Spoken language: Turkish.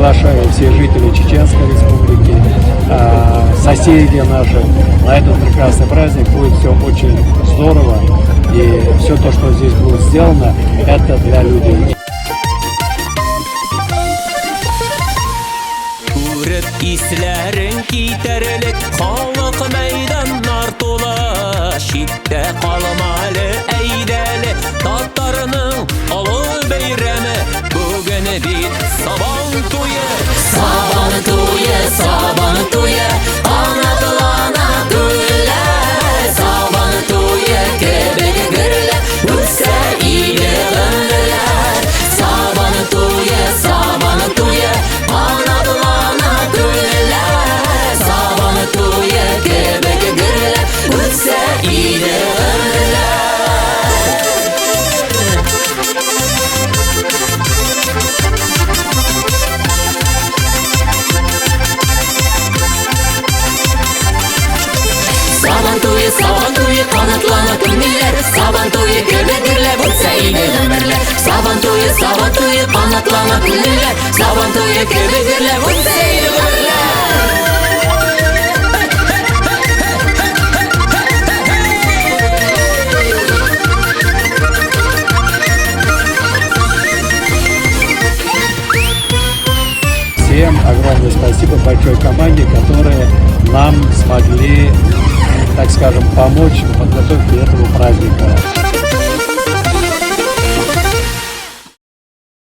приглашаю все жители Чеченской Республики, соседи наши. На этот прекрасный праздник будет все очень здорово. И все то, что здесь будет сделано, это для людей. İslerin kiterlik halk meydanlar tola şitte kalmalı eydeli Tatarının alı beyremi bugün bir saban toyu Saban toyu, saban toyu anadılana gülle Saban toyu kebek gürle üstse iyi ömürler Saban toyu, saban toyu anadılana gülle Saban toyu kebek gürle üstse iyi ömürler Saban toyu kanatlana gönüller Saban toyu göbeklerle vursa yine ömürler Saban toyu kanatlana gönüller Saban toyu göbeklerle vursa yine ömürler Всем огромное спасибо большой команде, которые нам смогли, так скажем, помочь в подготовке этого праздника.